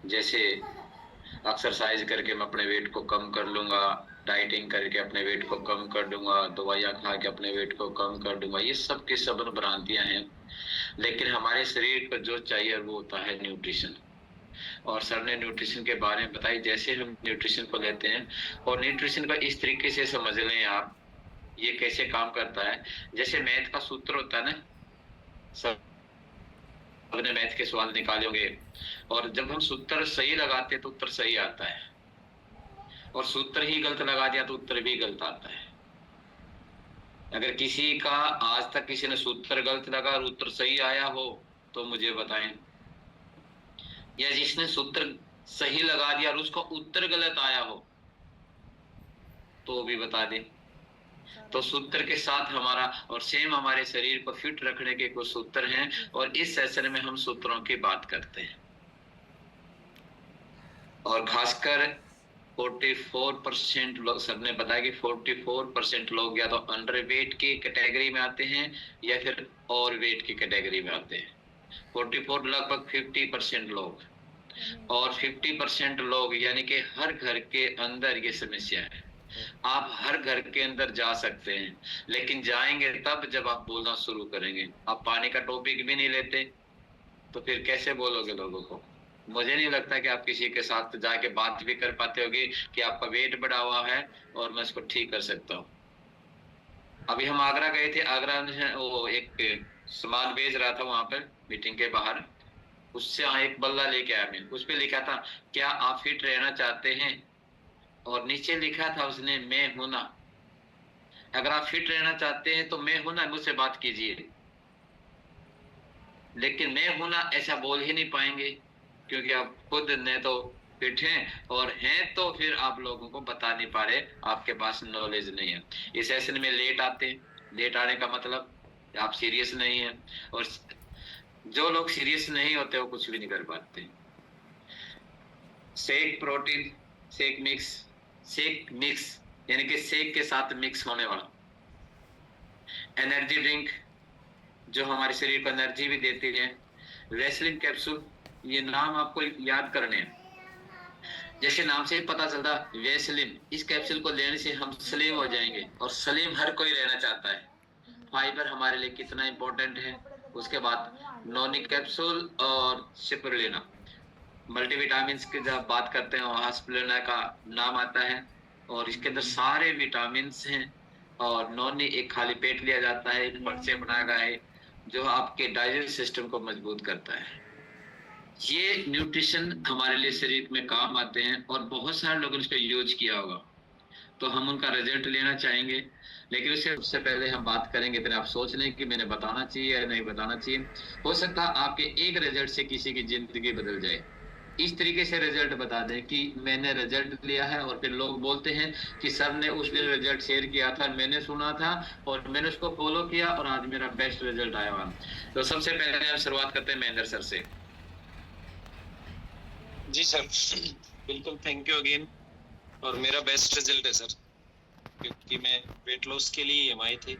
जैसे एक्सरसाइज करके मैं अपने वेट को कम कर लूंगा, डाइटिंग करके अपने वेट को कम कर दूंगा, दवाइयां खा के अपने वेट को कम कर दूंगा। ये सब की सब भ्रांतियां हैं। लेकिन हमारे शरीर को जो चाहिए वो होता है न्यूट्रिशन। और सर ने न्यूट्रिशन के बारे में बताई, जैसे हम न्यूट्रिशन को लेते हैं, और न्यूट्रिशन को इस तरीके से समझ लें आप, ये कैसे काम करता है। जैसे मैथ का सूत्र होता है ना, सब आपने मैथ के सवाल निकाले होंगे, और जब हम सूत्र सही लगाते हैं तो उत्तर सही आता है, और सूत्र ही गलत लगा दिया तो उत्तर भी गलत आता है। अगर किसी का आज तक किसी ने सूत्र गलत लगा और उत्तर सही आया हो तो मुझे बताएं, या जिसने सूत्र सही लगा दिया और उसका उत्तर गलत आया हो तो भी बता दे। तो सूत्र के साथ हमारा और सेम हमारे शरीर को फिट रखने के कुछ सूत्र हैं, और इस सेशन में हम सूत्रों की बात करते हैं। और खासकर 44% लोग, सर ने बताया कि 44% लोग या तो अंडर वेट की कैटेगरी में आते हैं या फिर ओवर वेट की कैटेगरी में आते हैं। 44 लगभग 50% लोग, और 50% लोग यानी कि हर घर के अंदर ये समस्या है। आप हर घर के अंदर जा सकते हैं, लेकिन जाएंगे तब जब आप बोलना शुरू करेंगे। आप पानी का टॉपिक भी नहीं लेते तो फिर कैसे बोलोगे लोगों को। मुझे नहीं लगता कि आप किसी के साथ जाके बात भी कर पाते होगे कि आपका वेट बढ़ा हुआ है और मैं इसको ठीक कर सकता हूँ। अभी हम आगरा गए थे, आगरा में वो एक सामान बेच रहा था वहां पर मीटिंग के बाहर, उससे एक बल्ला लेके आया मैं, उस पे लिखा था क्या आप फिट रहना चाहते हैं, और नीचे लिखा था उसने मैं हूं ना। अगर आप फिट रहना चाहते हैं तो मैं हूं ना मुझसे बात कीजिए, लेकिन मैं हूं ना ऐसा बोल ही नहीं पाएंगे, क्योंकि आप खुद ने तो फिट हैं, और हैं तो फिर आप लोगों को बता नहीं पा रहे, आपके पास नॉलेज नहीं है। इस सेशन में लेट आते हैं, लेट आने का मतलब आप सीरियस नहीं है, और जो लोग सीरियस नहीं होते वो कुछ भी नहीं कर पाते। शेक प्रोटीन, शेक मिक्स यानी कि शेक के साथ मिक्स होने वाला एनर्जी ड्रिंक जो हमारे शरीर को एनर्जी भी देती है। वेस्लिन कैप्सूल, ये नाम आपको याद करने हैं। जैसे नाम से पता चलता वेस्लिन, इस कैप्सूल को लेने से हम स्लिम हो जाएंगे, और स्लिम हर कोई रहना चाहता है। फाइबर हमारे लिए कितना इंपॉर्टेंट है। उसके बाद नोनी कैप्सूल और स्पिरुलिना, मल्टीविटामिन की जब बात करते हैं वहां स्पिरुलिना का नाम आता है, और इसके अंदर सारे विटामिन हैं। और नोनी एक खाली पेट लिया जाता है, फट से बनाया गया है, जो आपके डाइजेस्ट सिस्टम को मजबूत करता है। ये न्यूट्रिशन हमारे लिए शरीर में काम आते हैं, और बहुत सारे लोगों ने इसको यूज किया होगा, तो हम उनका रिजल्ट लेना चाहेंगे। लेकिन उससे पहले हम बात करेंगे, फिर आप सोच लें कि मैंने बताना चाहिए या नहीं बताना चाहिए। हो सकता है आपके एक रिजल्ट से किसी की जिंदगी बदल जाए। इस तरीके से रिजल्ट बता दें कि मैंने रिजल्ट लिया है, और फिर लोग बोलते हैं कि सर ने उस दिन रिजल्ट शेयर किया था, मैंने सुना था और मैंने उसको फॉलो किया और आज मेरा बेस्ट रिजल्ट आया हुआ। तो सबसे पहले हम शुरुआत करते हैं महेंद्र सर से। जी सर, बिल्कुल, थैंक यू अगेन। और मेरा बेस्ट रिजल्ट है सर, क्योंकि मैं वेट लॉस के लिए EMI थे,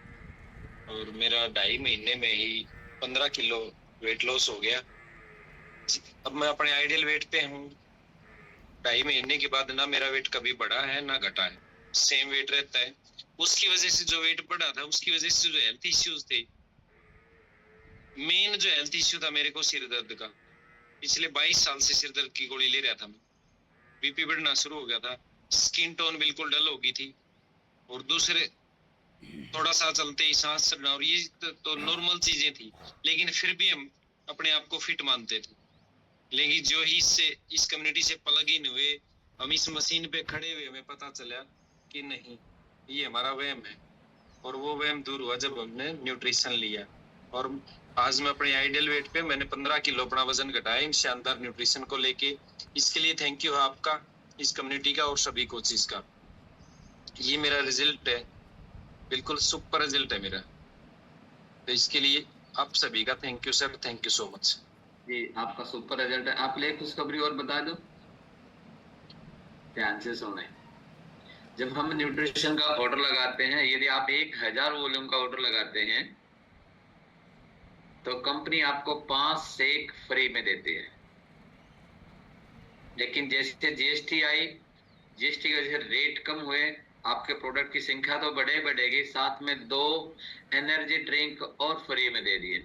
और मेरा 2.5 महीने में ही 15 किलो वेट लॉस हो गया। अब मैं अपने आइडियल वेट पे हूँ। 2.5 महीने के बाद ना मेरा वेट कभी बढ़ा है ना घटा है, सेम वेट रहता है। उसकी वजह से जो वेट बढ़ा था, उसकी वजह से जो हेल्थ इश्यूज थे, मेन जो हेल्थ इश्यू था मेरे को सिर दर्द का। पिछले 22 साल से सिर दर्द की गोली ले रहा था मैं। बीपी बढ़ना शुरू हो गया था, स्किन टोन बिल्कुल डल हो गई थी, और दूसरे थोड़ा सा चलते ही सांस चढ़ना, और ये तो नॉर्मल चीजें थी, लेकिन फिर भी हम अपने आप को फिट मानते थे। लेकिन जो ही इस कम्युनिटी से प्लग इन हुए, हम इस मशीन पे खड़े हुए, हमें पता चला कि नहीं, ये हमारा वहम है। और वो वहम दूर हुआ जब हमने न्यूट्रिशन लिया। और आज मैं अपने आइडियल वेट पे मैंने 15 किलो अपना वजन घटाया इन शानदार न्यूट्रिशन को लेके। इसके लिए थैंक यू आपका, इस कम्युनिटी का और सभी कोचेस का। ये मेरा रिजल्ट है, बिल्कुल सुपर रिजल्ट है मेरा। तो इसके लिए आप सभी का thank you sir, thank you so much. जी, आपका सुपर रिजल्ट है। आप ले खुशखबरी और बता दो, ध्यान से सुने। जब हम न्यूट्रिशन का ऑर्डर लगाते हैं, यदि आप 1000 वॉल्यूम का ऑर्डर लगाते हैं तो कंपनी आपको 5 शेक फ्री में देती है। लेकिन जैसे जीएसटी आई, जीएसटी के वजह से रेट कम हुए, आपके प्रोडक्ट की संख्या तो बढ़ेगी, साथ में 2 एनर्जी ड्रिंक और फ्री में दे दिए।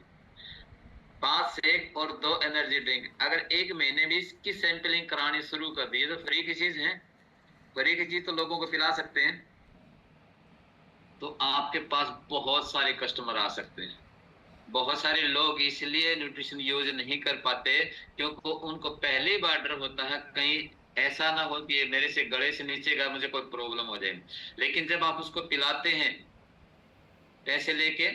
5 शेक और 2 एनर्जी ड्रिंक। अगर 1 महीने में इसकी सैंपलिंग करानी शुरू कर दी, तो फ्री की चीज है, फ्री की चीज तो लोगों को पिला सकते हैं, तो आपके पास बहुत सारे कस्टमर आ सकते हैं। बहुत सारे लोग इसलिए न्यूट्रिशन यूज नहीं कर पाते क्योंकि उनको पहली बार डर होता है कहीं ऐसा ना हो कि मेरे से गले से नीचे का मुझे कोई प्रॉब्लम हो जाए। लेकिन जब आप उसको पिलाते हैं पैसे लेके,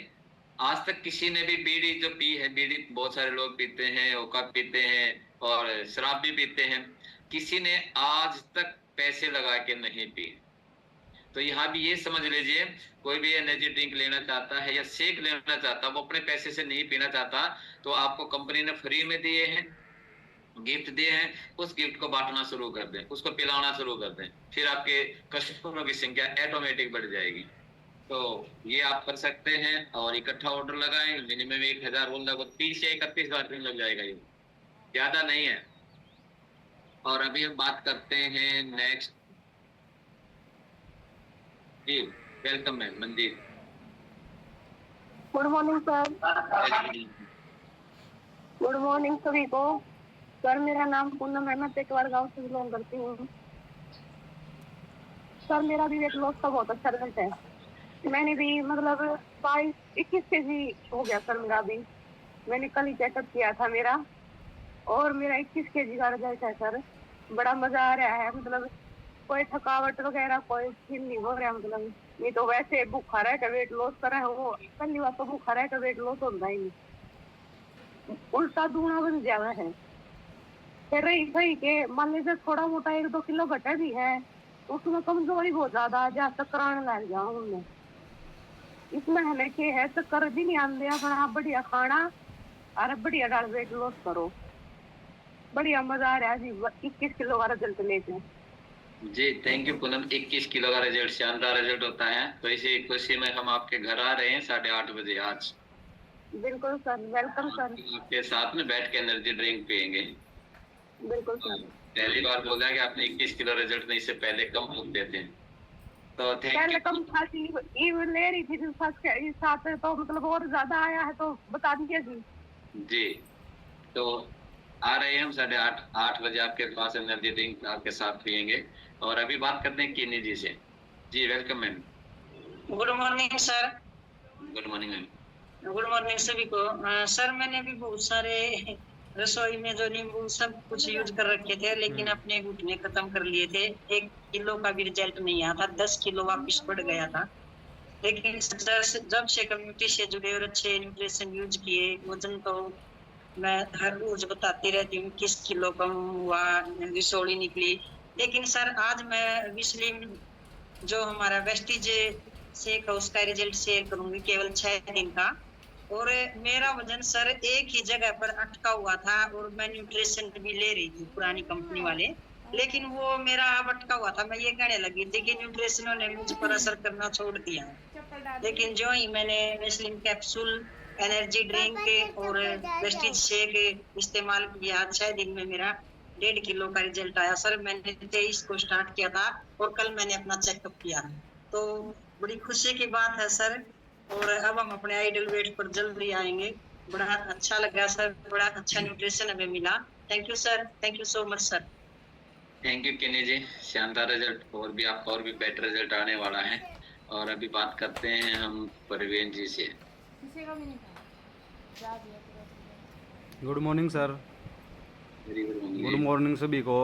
आज तक किसी ने भी बीड़ी जो पी है, बीड़ी बहुत सारे लोग पीते हैं, हुक्का पीते हैं और शराब भी पीते हैं, किसी ने आज तक पैसे लगा के नहीं पी। तो यहाँ भी ये समझ लीजिए, कोई भी एनर्जी ड्रिंक लेना चाहता है या शेक लेना चाहता है, वो अपने पैसे से नहीं पीना चाहता, तो आपको कंपनी ने फ्री में दिए हैं, गिफ्ट दिए हैं, उस गिफ्ट को बांटना शुरू कर दें, उसको पिलाना शुरू कर दें, फिर आपके कस्टमरों की संख्या ऑटोमेटिक बढ़ जाएगी। तो ये आप कर सकते हैं और इकट्ठा ऑर्डर लगाएं, मिनिमम 1000 बोल रहा, 30 से 31 बार दिन लग जाएगा, ये ज्यादा नहीं है। और अभी हम बात करते हैं नेक्स्ट। जी वेलकम मैम, मंदिर। Good morning sir. Good morning सभी को। सर मेरा नाम पूनम है, मैं पेटवार गांव से बिलोंग करती हूँ। सर मेरा भी वेट लॉस का बहुत अच्छा रिजल्ट है। मैंने भी मतलब 22-21 केजी हो गया सर मेरा भी। मैंने कल ही चेकअप किया था मेरा, और मेरा 21 केजी का रिजल्ट है सर। बड़ा मजा आ रहा है, मतलब कोई थकावट वगैरह कोई फील नहीं हो रहा। मतलब नहीं तो वैसे भूखा रह के वेट लॉस कर रहे हैं, वो पहली बार तो भूखा रह के वेट लॉस होता ही नहीं, उल्टा दूना बन जावा है। फिर रही सही के मान लीजिए थोड़ा मोटा 1-2 किलो घटा भी है, उसमें कमजोरी बहुत ज्यादा जहाँ चक्कर आने लग जाऊँ उनमें। इसमें हमें के है चक्कर भी नहीं आते, अपना बढ़िया खाना और बढ़िया डाल वेट लॉस करो। बढ़िया मजा आ रहा है जी 21 किलो का रिजल्ट लेके। जी थैंक यू पूनम। 21 किलो का रिजल्ट शानदार रिजल्ट होता है। तो इसी खुशी में हम आपके घर आ रहे हैं 8:30 बजे आज। बिल्कुल सर, वेलकम सर। आपके साथ में बैठ के एनर्जी ड्रिंक पियेंगे। बिल्कुल सर। पहली बार बोला कि आपने 21 किलो रिजल्ट नहीं, इससे पहले कम होते थे। तो पहले कम था जी, ले रही थी साथ तो मतलब और ज्यादा आया है, तो बता दीजिए जी। जी तो आ रहे हैं हम 8:30 बजे आपके पास एनर्जी ड्रिंक आपके साथ पियेंगे। और अभी बात करते हैं किन्नी जी से। जी welcome ma'am. Good morning sir. Good morning ma'am. Good morning सभी को। सर मैंने भी बहुत सारे रसोई में जो नींबू सब कुछ यूज कर रखे थे, लेकिन अपने घुटने खत्म कर लिए थे। 1 किलो का भी रिजल्ट नहीं आया था, 10 किलो वापिस बढ़ गया था। लेकिन जब से कम्युनिटी से जुड़े और अच्छे न्यूट्रिशन यूज किए, वजन तो मैं हर रोज बताती रहती हूँ, 21 किलो कम हुआ, रिसोड़ी निकली। लेकिन सर आज मैं विस्लिम जो हमारा वेस्टिज शेक है उसका रिजल्ट शेयर करूंगी, केवल 6 दिन का। और मेरा वजन सर एक ही जगह पर अटका हुआ था, और मैं न्यूट्रिशन भी ले रही थी पुरानी कंपनी वाले, लेकिन वो मेरा अब अटका हुआ था। मैं ये कहने लगी थी कि न्यूट्रिशन ने मुझ पर असर करना छोड़ दिया। लेकिन जो ही मैंने वेस्लिन कैप्सूल, एनर्जी ड्रिंक और वेस्टिज शेक इस्तेमाल किया, 6 दिन में मेरा 1.5 किलो का रिजल्ट आया सर। मैंने 23 को स्टार्ट किया था और कल मैंने अपना चेकअप किया, तो बड़ी खुशी की बात है सर। और अब हम अपने आइडल वेट पर जल्दी आएंगे। बड़ा अच्छा लगा सर, बड़ा अच्छा न्यूट्रिशन हमें मिला। Thank you sir, thank you so much sir. Thank you Kinni ji, शानदार रिजल्ट। और भी आपका और भी बेटर रिजल्ट आने वाला है। और अभी बात करते हैं हम परवीन जी से। Good morning sir. Very good morning good जी। मॉर्निंग सभी को।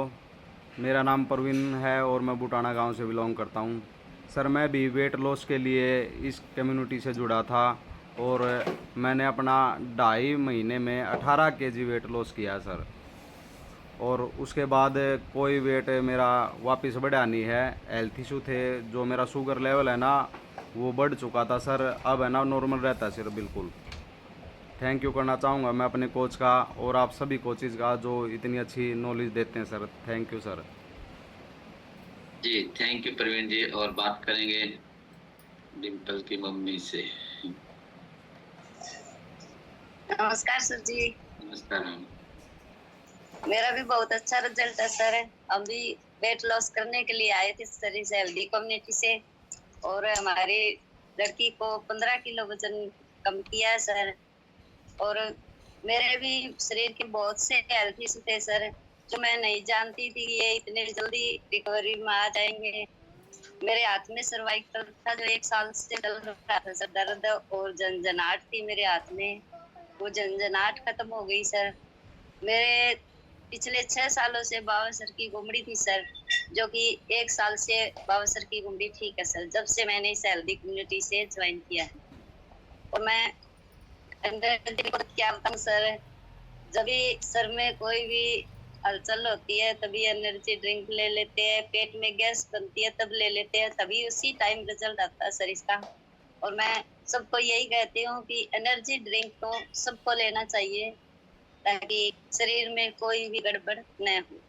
मेरा नाम परवीन है और मैं बुटाना गांव से बिलोंग करता हूं। सर मैं भी वेट लॉस के लिए इस कम्युनिटी से जुड़ा था और मैंने अपना 2.5 महीने में 18 केजी वेट लॉस किया सर। और उसके बाद कोई वेट मेरा वापस बढ़ा नहीं है। हेल्थ इशू थे, जो मेरा शुगर लेवल है ना वो बढ़ चुका था सर, अब है ना नॉर्मल रहता है सर बिल्कुल। थैंक यू करना चाहूँगा मैं अपने कोच का और आप सभी कोचेज़ का जो इतनी अच्छी नॉलेज देते हैं सर। Thank you sir. जी थैंक यू प्रवीण जी। और बात करेंगे डिम्पल की मम्मी से। नमस्कार सर जी। नमस्कार मैम। मेरा भी बहुत अच्छा रिजल्ट है सर। हम भी वेट लॉस करने के लिए आए थे सर इस हेल्दी कम्युनिटी से, और हमारी लड़की को 15 किलो वजन कम किया है सर। और मेरे भी शरीर के बहुत से हेल्थ इशू थे सर, जो मैं नहीं जानती थी ये इतने जल्दी रिकवरी में आ जाएंगे। मेरे हाथ में सर्वाइकल था जो 1 साल से चल रहा था सर, दर्द और झंझनाहट थी मेरे हाथ में, वो झंझनाहट खत्म हो गई सर। मेरे पिछले 6 सालों से बावसर की गुमड़ी थी सर, जो कि 1 साल से बावसर की गुमड़ी ठीक है सर, जब से मैंने इस हेल्दी कम्युनिटी से ज्वाइन किया है। और मैं अंदर क्या बताऊं सर, जब भी सर में कोई भी हलचल होती है तभी एनर्जी ड्रिंक ले लेते हैं, पेट में गैस बनती है तब ले लेते हैं, तभी उसी टाइम रिजल्ट आता है सर इसका। और मैं सबको यही कहती हूँ कि एनर्जी ड्रिंक तो सबको लेना चाहिए ताकि शरीर में कोई भी गड़बड़ न हो।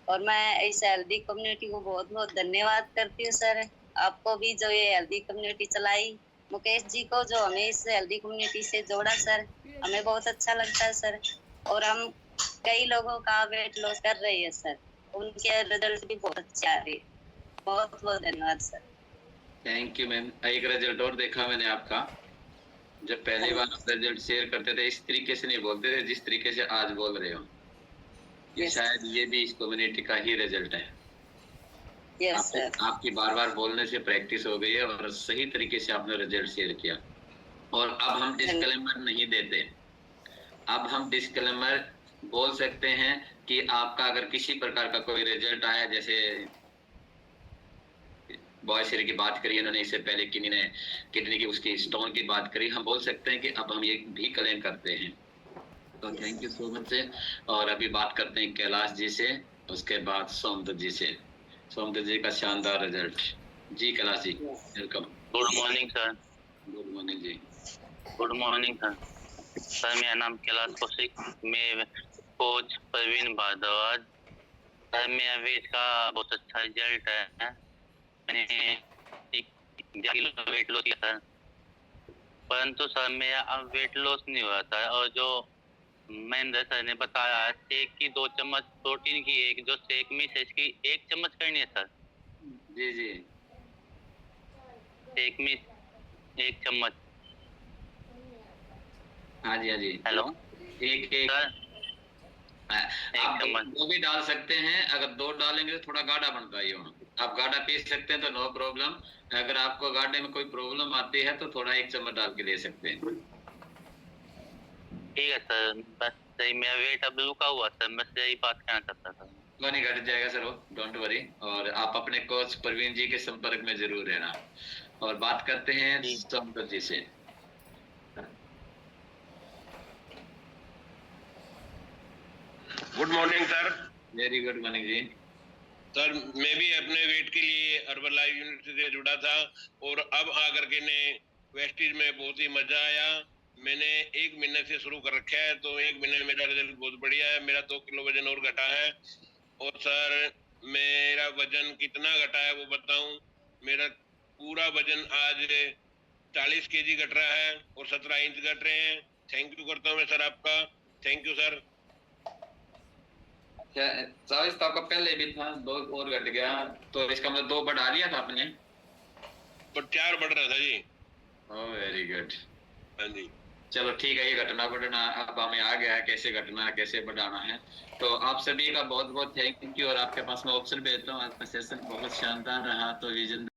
और मैं इस हेल्दी कम्युनिटी को बहुत बहुत धन्यवाद करती हूँ सर। आपको भी जो ये हेल्दी कम्युनिटी चलाई, मुकेश जी को जो हमें इस हेल्दी कम्युनिटी से जोड़ा सर, हमें बहुत अच्छा लगता है सर। और हम कई लोगों का वेट लॉस कर रहे हैं सर, उनके रिजल्ट भी बहुत अच्छे आ रहे हैं। बहुत बहुत धन्यवाद सर। Thank you ma'am. एक रिजल्ट और देखा मैंने आपका, जब पहली बार आप रिजल्ट शेयर करते थे इस तरीके से नहीं बोलते थे जिस तरीके से आज बोल रहे हो। ये शायद ये भी इस कम्युनिटी का ही रिजल्ट है। आपकी बार बार बोलने से प्रैक्टिस हो गई है और सही तरीके से आपने रिजल्ट शेयर किया। और अब हम डिस्क्लेमर नहीं देते, अब हम डिस्क्लेमर बोल सकते हैं कि आपका अगर किसी प्रकार का कोई रिजल्ट आया, जैसे बॉयसरी की बात करी इन्होंने, इससे पहले किन्हीं ने किडनी की उसकी स्टोन की बात करी, हम बोल सकते हैं कि अब हम ये भी क्लेम करते हैं। तो थैंक यू सो मच। और अभी बात करते हैं कैलाश जी से, उसके बाद सोमदत्त जी से। सोमदत्त जी का शानदार रिजल्ट। जी Kailash ji welcome. Good morning sir. Good morning जी। Good morning sir. सर मेरा नाम कैलाश कौशिक, मैं कोच प्रवीण भारद्वाज। सर मेरा वेट का बहुत अच्छा रिजल्ट है। मैंने 1 किलो वेट लॉस किया सर, परंतु सर मेरा अब वेट लॉस नहीं हुआ था। और जो महेंद्र सर ने बताया शेक की 2 चम्मच, प्रोटीन की एक, जो शेक में है इसकी 1 चम्मच करनी है सर। जी जी शेक में 1 चम्मच। हाँ जी हाँ जी। हेलो एक सर, आप 2 भी डाल सकते हैं, अगर 2 डालेंगे तो थोड़ा गाढ़ा बनता है ये। आप गाढ़ा पी सकते हैं तो नो प्रॉब्लम। अगर आपको गाढ़े में कोई प्रॉब्लम आती है तो थोड़ा 1 चम्मच डाल के ले सकते हैं। ठीक है सर, बस सही मेरा वेट अब रुका हुआ सर, मैं यही बात कहना चाहता था। वो नहीं घट जाएगा सर, वो डोंट वरी। और आप अपने कोच प्रवीण जी के संपर्क में जरूर रहना। और बात करते हैं सोमदत्त जी से। Good morning sir. Very good morning जी। सर मैं भी अपने वेट के लिए अर्बन लाइफ यूनिवर्सिटी से जुड़ा था और अब आकर के ने वेस्टेज में बहुत ही मजा आया। मैंने 1 महीने से शुरू कर रखा है, तो 1 महीने में मेरा रिजल्ट बहुत बढ़िया है। मेरा 2 किलो वजन और घटा है। और सर मेरा वजन कितना घटा है वो बताऊं, मेरा पूरा वजन आज 40 केजी घट रहा है और 17 इंच घट रहे हैं। थैंक यू करता हूँ मैं सर आपका। Thank you sir. क्या 40 तो आपका पहले भी था, 2 और घट गया, तो इसका मतलब 2 बढ़ा लिया था आपने? पर 4 बढ़ रहा था जी। Oh very good. हाँ जी चलो ठीक है, ये घटना बढ़ना अब हमें आ गया है, कैसे घटना है कैसे बढ़ाना है। तो आप सभी का बहुत बहुत थैंक यू। और आपके पास मैं ऑप्शन भेजता हूँ। आपका सेशन बहुत शानदार रहा। तो विजन